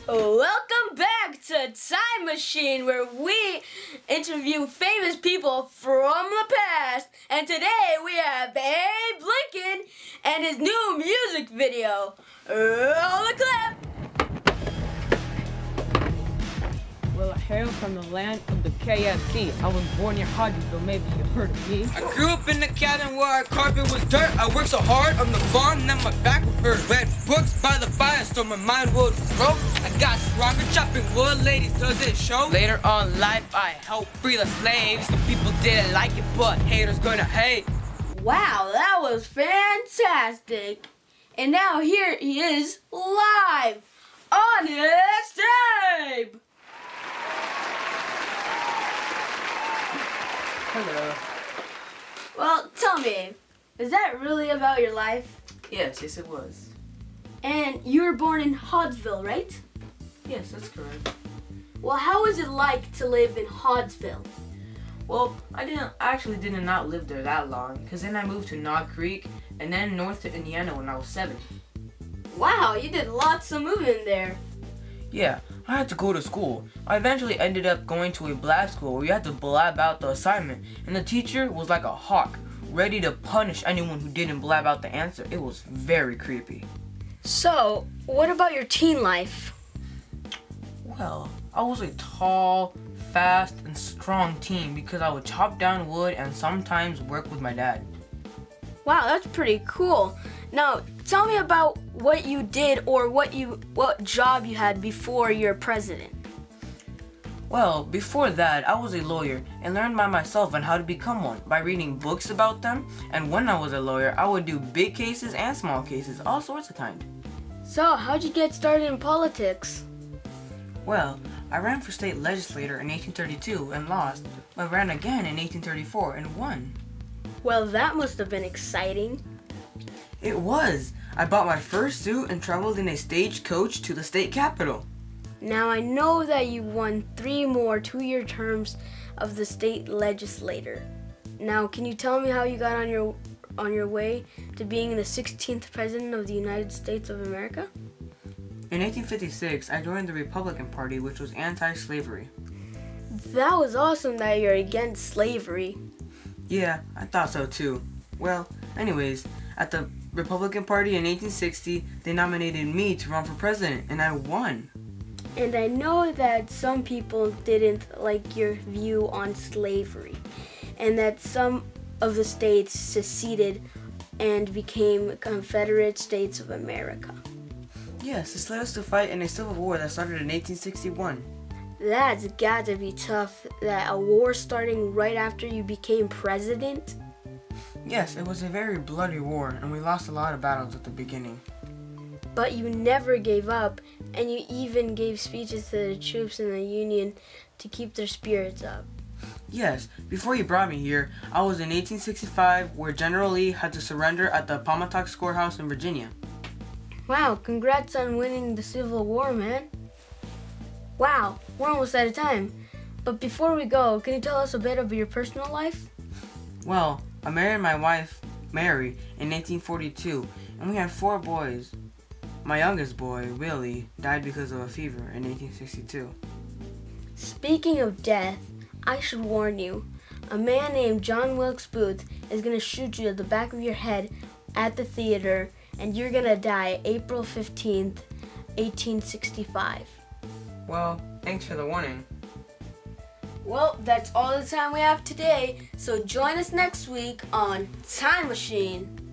Welcome back to Time Machine, where we interview famous people from the past. And today we have Abe Lincoln and his new music video. Roll the clip! Well, I hail from the land of the KFC. I was born near Hodgesville, maybe you heard of me. I grew up in the cabin where our carpet was dirt. I worked so hard on the farm, now my back would hurt. Read books by the fire so my mind would grow. I got stronger chopping wood, ladies, does it show? Later on in life, I helped free the slaves. Some people didn't like it, but haters gonna hate. Wow, that was fantastic. And now here he is live. Honest Abe! Hello. Well, tell me, is that really about your life? Yes, it was. And you were born in Hodgesville, right? Yes, that's correct. Well, how was it like to live in Hodgesville? Well, I actually did not live there that long, because then I moved to Knob Creek and then north to Indiana when I was 7. Wow, you did lots of moving there. Yeah, I had to go to school. I eventually ended up going to a blab school where you had to blab out the assignment, and the teacher was like a hawk, ready to punish anyone who didn't blab out the answer. It was very creepy. So, what about your teen life? Well, I was a tall, fast, and strong teen because I would chop down wood and sometimes work with my dad. Wow, that's pretty cool. Now, tell me about what you did or what job you had before you're president. Well, before that, I was a lawyer and learned by myself on how to become one by reading books about them. And when I was a lawyer, I would do big cases and small cases, all sorts of kind. So, how'd you get started in politics? Well, I ran for state legislator in 1832 and lost, but ran again in 1834 and won. Well, that must have been exciting. It was. I bought my first suit and traveled in a stagecoach to the state capitol. Now, I know that you won 3 more 2-year terms of the state legislator. Now, can you tell me how you got on your way to being the 16th president of the United States of America? In 1856, I joined the Republican Party, which was anti-slavery. That was awesome that you're against slavery. Yeah, I thought so too. Well, anyways, at the Republican Party in 1860, they nominated me to run for president, and I won. And I know that some people didn't like your view on slavery, and that some of the states seceded and became Confederate States of America. Yes, this led us to fight in a civil war that started in 1861. That's got to be tough, that a war starting right after you became president. Yes, it was a very bloody war, and we lost a lot of battles at the beginning. But you never gave up, and you even gave speeches to the troops in the Union to keep their spirits up. Yes, before you brought me here, I was in 1865, where General Lee had to surrender at the Appomattox Courthouse in Virginia. Wow, congrats on winning the Civil War, man. Wow, we're almost out of time. But before we go, can you tell us a bit of your personal life? Well, I married my wife, Mary, in 1842, and we had 4 boys. My youngest boy, Willie, died because of a fever in 1862. Speaking of death, I should warn you. A man named John Wilkes Booth is going to shoot you at the back of your head at the theater, and you're going to die April 15th, 1865. Well, thanks for the warning. Well, that's all the time we have today, so join us next week on Time Machine.